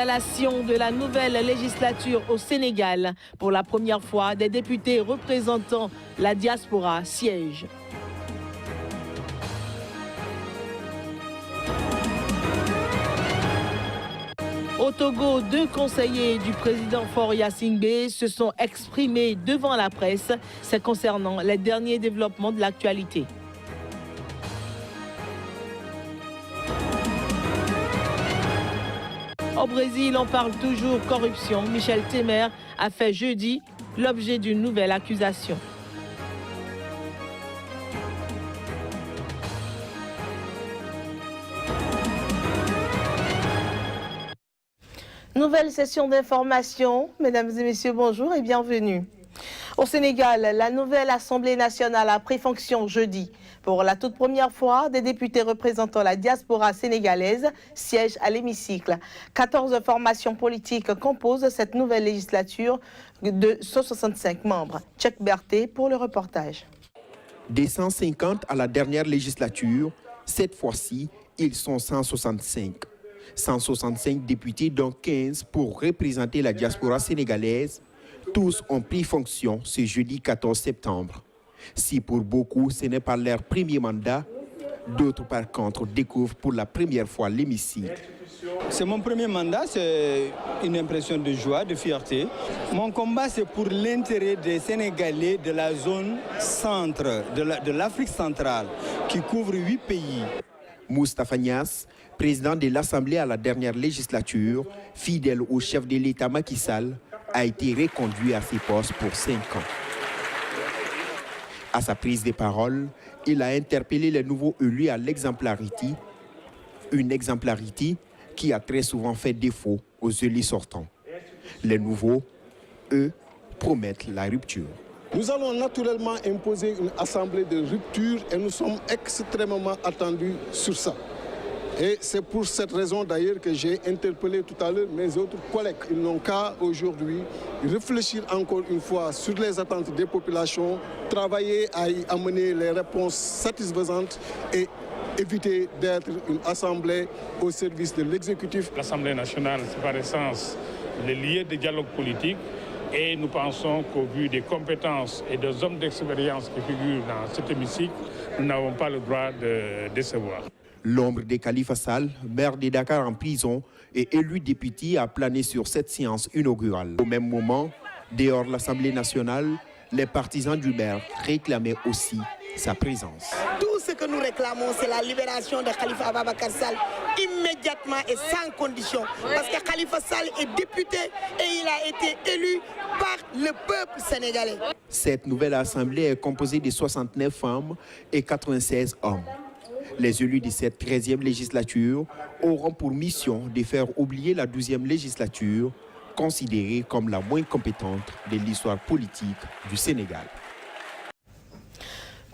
Installation de la nouvelle législature au Sénégal. Pour la première fois, des députés représentant la diaspora siègent. Au Togo, 2 conseillers du président Faure Gnassingbé se sont exprimés devant la presse. C'est concernant les derniers développements de l'actualité. Au Brésil, on parle toujours corruption. Michel Temer a fait jeudi l'objet d'une nouvelle accusation. Nouvelle session d'information. Mesdames et messieurs, bonjour et bienvenue. Au Sénégal, la nouvelle Assemblée nationale a pris fonction jeudi. Pour la toute première fois, des députés représentant la diaspora sénégalaise siègent à l'hémicycle. 14 formations politiques composent cette nouvelle législature de 165 membres. Tchèque Berthet pour le reportage. Des 150 à la dernière législature, cette fois-ci, ils sont 165. 165 députés, dont 15 pour représenter la diaspora sénégalaise. Tous ont pris fonction ce jeudi 14 septembre. Si pour beaucoup ce n'est pas leur premier mandat, d'autres par contre découvrent pour la première fois l'hémicycle. C'est mon premier mandat, c'est une impression de joie, de fierté. Mon combat, c'est pour l'intérêt des Sénégalais de la zone centre, de l'Afrique centrale, qui couvre 8 pays. Moustapha Niasse, président de l'Assemblée à la dernière législature, fidèle au chef de l'État Macky Sall, a été reconduit à ses postes pour 5 ans. À sa prise de parole, il a interpellé les nouveaux élus à l'exemplarité, une exemplarité qui a très souvent fait défaut aux élus sortants. Les nouveaux, eux, promettent la rupture. Nous allons naturellement imposer une assemblée de rupture et nous sommes extrêmement attendus sur ça. Et c'est pour cette raison d'ailleurs que j'ai interpellé tout à l'heure mes autres collègues. Ils n'ont qu'à aujourd'hui réfléchir encore une fois sur les attentes des populations, travailler à y amener les réponses satisfaisantes et éviter d'être une assemblée au service de l'exécutif. L'Assemblée nationale, c'est par essence le lieu de dialogue politique et nous pensons qu'au vu des compétences et des hommes d'expérience qui figurent dans cet hémicycle, nous n'avons pas le droit de décevoir. L'ombre de Khalifa Sall, maire de Dakar en prison et élu député, a plané sur cette séance inaugurale. Au même moment, dehors l'Assemblée nationale, les partisans du maire réclamaient aussi sa présence. Tout ce que nous réclamons, c'est la libération de Khalifa Ababacar Sall immédiatement et sans condition. Parce que Khalifa Sall est député et il a été élu par le peuple sénégalais. Cette nouvelle assemblée est composée de 69 femmes et 96 hommes. Les élus de cette 13e législature auront pour mission de faire oublier la 12e législature, considérée comme la moins compétente de l'histoire politique du Sénégal.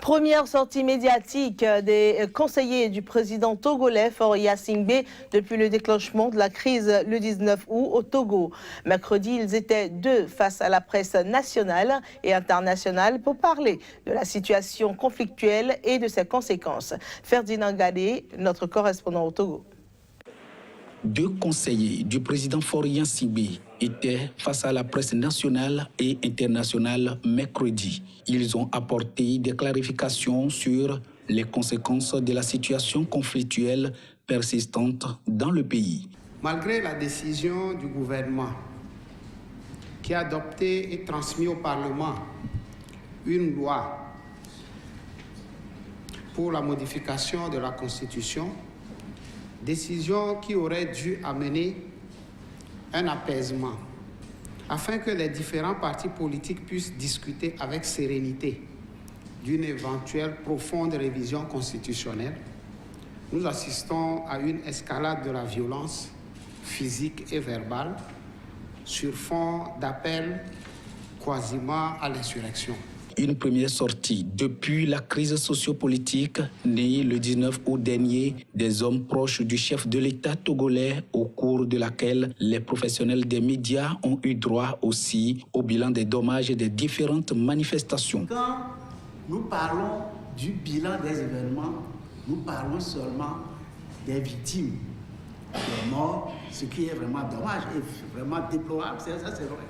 Première sortie médiatique des conseillers du président togolais Faure Gnassingbé depuis le déclenchement de la crise le 19 août au Togo. Mercredi, ils étaient 2 face à la presse nationale et internationale pour parler de la situation conflictuelle et de ses conséquences. Ferdinand Gadé, notre correspondant au Togo. 2 conseillers du président Faure Gnassingbé étaient face à la presse nationale et internationale mercredi. Ils ont apporté des clarifications sur les conséquences de la situation conflictuelle persistante dans le pays. Malgré la décision du gouvernement qui a adopté et transmis au Parlement une loi pour la modification de la Constitution, décision qui aurait dû amener un apaisement afin que les différents partis politiques puissent discuter avec sérénité d'une éventuelle profonde révision constitutionnelle. Nous assistons à une escalade de la violence physique et verbale sur fond d'appel quasiment à l'insurrection. Une première sortie depuis la crise sociopolitique née le 19 août dernier des hommes proches du chef de l'État togolais, au cours de laquelle les professionnels des médias ont eu droit aussi au bilan des dommages des différentes manifestations. Quand nous parlons du bilan des événements, nous parlons seulement des victimes, des morts, ce qui est vraiment dommage et vraiment déplorable, ça c'est vrai.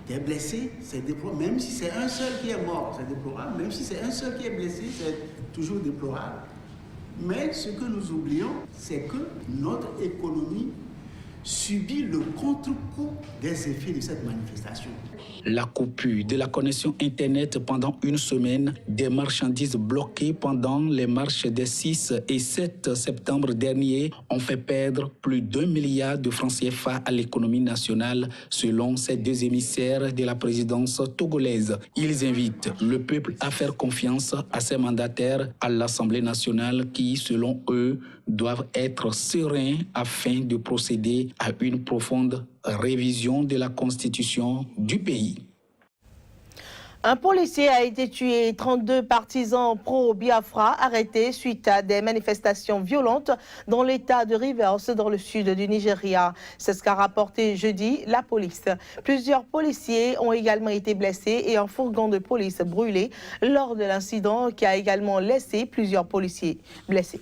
Des blessés, c'est déplorable. Même si c'est un seul qui est mort, c'est déplorable. Même si c'est un seul qui est blessé, c'est toujours déplorable. Mais ce que nous oublions, c'est que notre économie subit le contre-coup des effets de cette manifestation. La coupure de la connexion Internet pendant une semaine, des marchandises bloquées pendant les marches des 6 et 7 septembre dernier ont fait perdre plus d'1 milliard de francs CFA à l'économie nationale, selon ces deux émissaires de la présidence togolaise. Ils invitent le peuple à faire confiance à ses mandataires à l'Assemblée nationale qui, selon eux, doivent être sereins afin de procéder à une profonde révision de la constitution du pays. Un policier a été tué et 32 partisans pro-Biafra arrêtés suite à des manifestations violentes dans l'état de Rivers, dans le sud du Nigeria. C'est ce qu'a rapporté jeudi la police. Plusieurs policiers ont également été blessés et un fourgon de police brûlé lors de l'incident qui a également laissé plusieurs policiers blessés.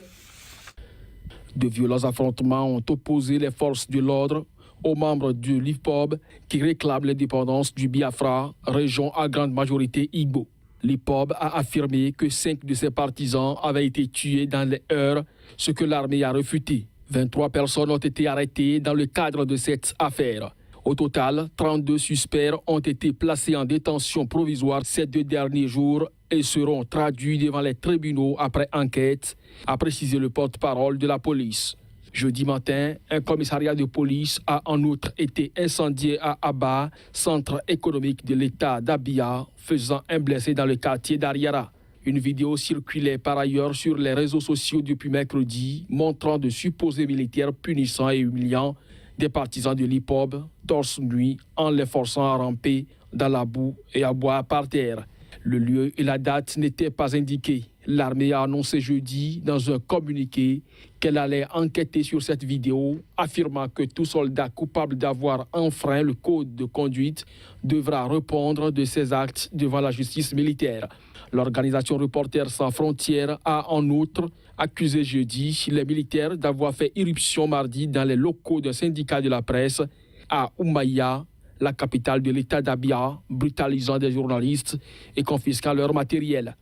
De violents affrontements ont opposé les forces de l'ordre aux membres du l'IPOB qui réclament l'indépendance du Biafra, région à grande majorité Igbo. L'IPOB a affirmé que 5 de ses partisans avaient été tués dans les heurts, ce que l'armée a refuté. 23 personnes ont été arrêtées dans le cadre de cette affaire. Au total, 32 suspects ont été placés en détention provisoire ces 2 derniers jours et seront traduits devant les tribunaux après enquête, a précisé le porte-parole de la police. Jeudi matin, un commissariat de police a en outre été incendié à Aba, centre économique de l'État d'Abia, faisant un blessé dans le quartier d'Ariara. Une vidéo circulait par ailleurs sur les réseaux sociaux depuis mercredi, montrant de supposés militaires punissants et humiliants des partisans de l'IPOB, torse nu, en les forçant à ramper dans la boue et à boire par terre. Le lieu et la date n'étaient pas indiqués. L'armée a annoncé jeudi dans un communiqué qu'elle allait enquêter sur cette vidéo, affirmant que tout soldat coupable d'avoir enfreint le code de conduite devra répondre de ses actes devant la justice militaire. L'organisation Reporters sans frontières a en outre accusé jeudi les militaires d'avoir fait irruption mardi dans les locaux d'un syndicat de la presse à Oumaïa, la capitale de l'État d'Abia, brutalisant des journalistes et confisquant leur matériel.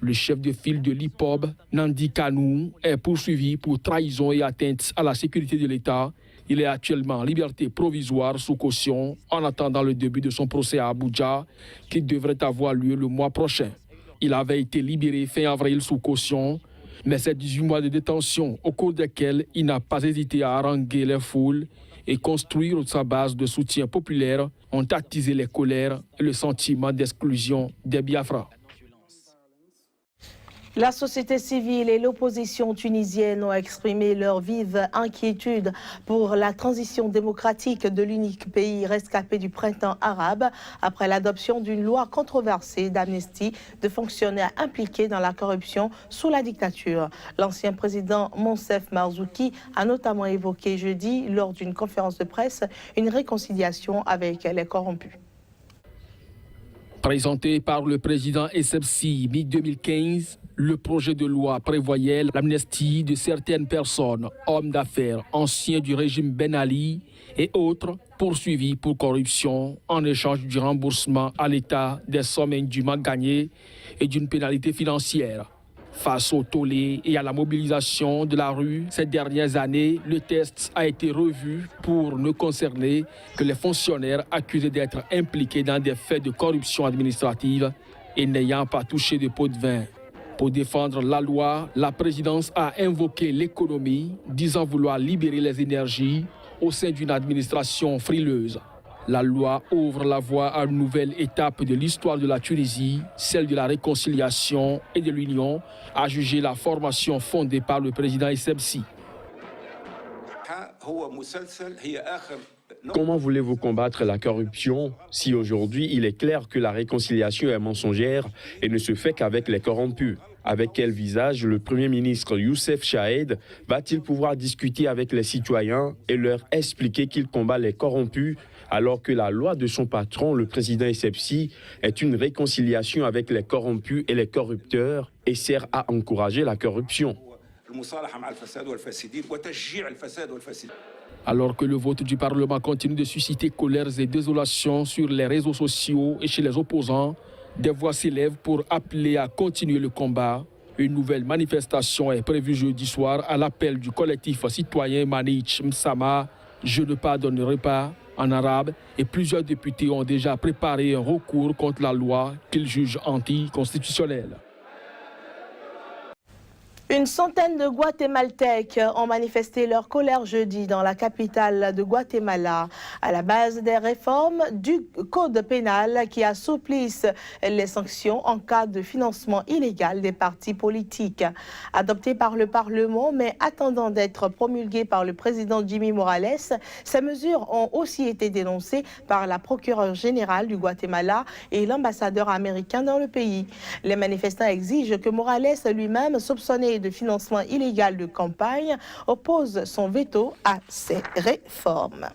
Le chef de file de l'IPOB, Nandi Kanou, est poursuivi pour trahison et atteinte à la sécurité de l'État. Il est actuellement en liberté provisoire sous caution en attendant le début de son procès à Abuja qui devrait avoir lieu le mois prochain. Il avait été libéré fin avril sous caution, mais ces 18 mois de détention au cours desquels il n'a pas hésité à haranguer les foules et construire sa base de soutien populaire ont attisé les colères et le sentiment d'exclusion des Biafra. La société civile et l'opposition tunisienne ont exprimé leur vive inquiétude pour la transition démocratique de l'unique pays rescapé du printemps arabe après l'adoption d'une loi controversée d'amnistie de fonctionnaires impliqués dans la corruption sous la dictature. L'ancien président Monsef Marzouki a notamment évoqué jeudi, lors d'une conférence de presse, une réconciliation avec les corrompus. Présenté par le président Essebsi mi-2015, le projet de loi prévoyait l'amnistie de certaines personnes, hommes d'affaires, anciens du régime Ben Ali et autres poursuivis pour corruption en échange du remboursement à l'État des sommes indûment gagnées et d'une pénalité financière. Face au tollé et à la mobilisation de la rue ces dernières années, le texte a été revu pour ne concerner que les fonctionnaires accusés d'être impliqués dans des faits de corruption administrative et n'ayant pas touché de pot de vin. Pour défendre la loi, la présidence a invoqué l'économie, disant vouloir libérer les énergies au sein d'une administration frileuse. La loi ouvre la voie à une nouvelle étape de l'histoire de la Tunisie, celle de la réconciliation et de l'union, a jugé la formation fondée par le président Essebsi. Comment voulez-vous combattre la corruption si aujourd'hui il est clair que la réconciliation est mensongère et ne se fait qu'avec les corrompus? Avec quel visage le Premier ministre Youssef Chahed va-t-il pouvoir discuter avec les citoyens et leur expliquer qu'il combat les corrompus alors que la loi de son patron, le président Essebsi, est une réconciliation avec les corrompus et les corrupteurs et sert à encourager la corruption? Alors que le vote du Parlement continue de susciter colères et désolations sur les réseaux sociaux et chez les opposants, des voix s'élèvent pour appeler à continuer le combat. Une nouvelle manifestation est prévue jeudi soir à l'appel du collectif citoyen Manich Msama, Je ne pardonnerai pas, en arabe, et plusieurs députés ont déjà préparé un recours contre la loi qu'ils jugent anticonstitutionnelle. Une centaine de Guatémaltèques ont manifesté leur colère jeudi dans la capitale de Guatemala à la base des réformes du code pénal qui assouplissent les sanctions en cas de financement illégal des partis politiques. Adoptées par le Parlement mais attendant d'être promulguées par le président Jimmy Morales, ces mesures ont aussi été dénoncées par la procureure générale du Guatemala et l'ambassadeur américain dans le pays. Les manifestants exigent que Morales lui-même, soupçonné de financement illégal de campagne, oppose son veto à ces réformes.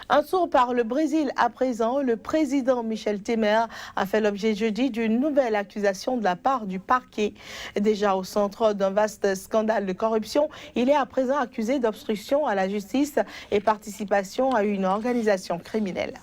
Un tour par le Brésil à présent, le président Michel Temer a fait l'objet jeudi d'une nouvelle accusation de la part du parquet. Déjà au centre d'un vaste scandale de corruption, il est à présent accusé d'obstruction à la justice et participation à une organisation criminelle.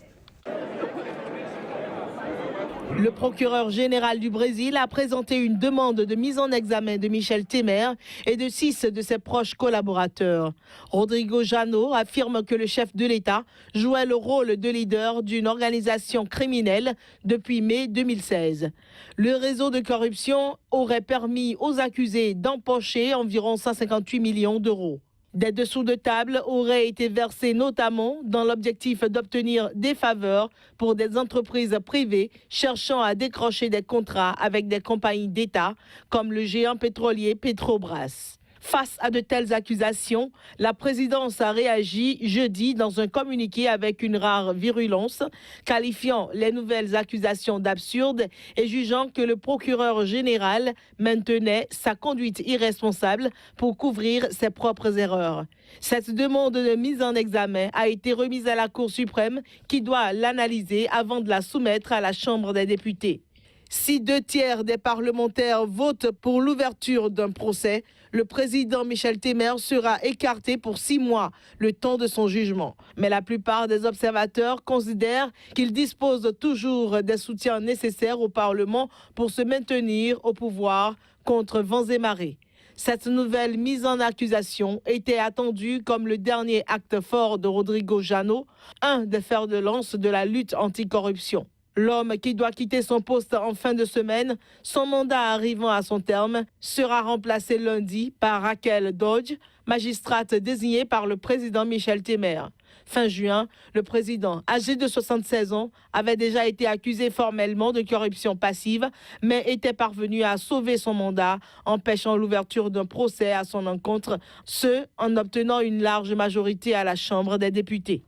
Le procureur général du Brésil a présenté une demande de mise en examen de Michel Temer et de 6 de ses proches collaborateurs. Rodrigo Jano affirme que le chef de l'État jouait le rôle de leader d'une organisation criminelle depuis mai 2016. Le réseau de corruption aurait permis aux accusés d'empocher environ 158 millions d'euros. Des dessous de table auraient été versés notamment dans l'objectif d'obtenir des faveurs pour des entreprises privées cherchant à décrocher des contrats avec des compagnies d'État comme le géant pétrolier Petrobras. Face à de telles accusations, la présidence a réagi jeudi dans un communiqué avec une rare virulence, qualifiant les nouvelles accusations d'absurdes et jugeant que le procureur général maintenait sa conduite irresponsable pour couvrir ses propres erreurs. Cette demande de mise en examen a été remise à la Cour suprême qui doit l'analyser avant de la soumettre à la Chambre des députés. Si 2/3 des parlementaires votent pour l'ouverture d'un procès, le président Michel Temer sera écarté pour 6 mois, le temps de son jugement. Mais la plupart des observateurs considèrent qu'il dispose toujours des soutiens nécessaires au Parlement pour se maintenir au pouvoir contre vents et marées. Cette nouvelle mise en accusation était attendue comme le dernier acte fort de Rodrigo Jano, un des fers de lance de la lutte anticorruption. L'homme qui doit quitter son poste en fin de semaine, son mandat arrivant à son terme, sera remplacé lundi par Raquel Dodge, magistrate désignée par le président Michel Temer. Fin juin, le président, âgé de 76 ans, avait déjà été accusé formellement de corruption passive, mais était parvenu à sauver son mandat, empêchant l'ouverture d'un procès à son encontre, ce en obtenant une large majorité à la Chambre des députés.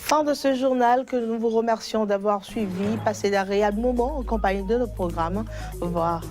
Fin de ce journal que nous vous remercions d'avoir suivi. Passez d'agréables moments en compagnie de nos programmes. Au revoir.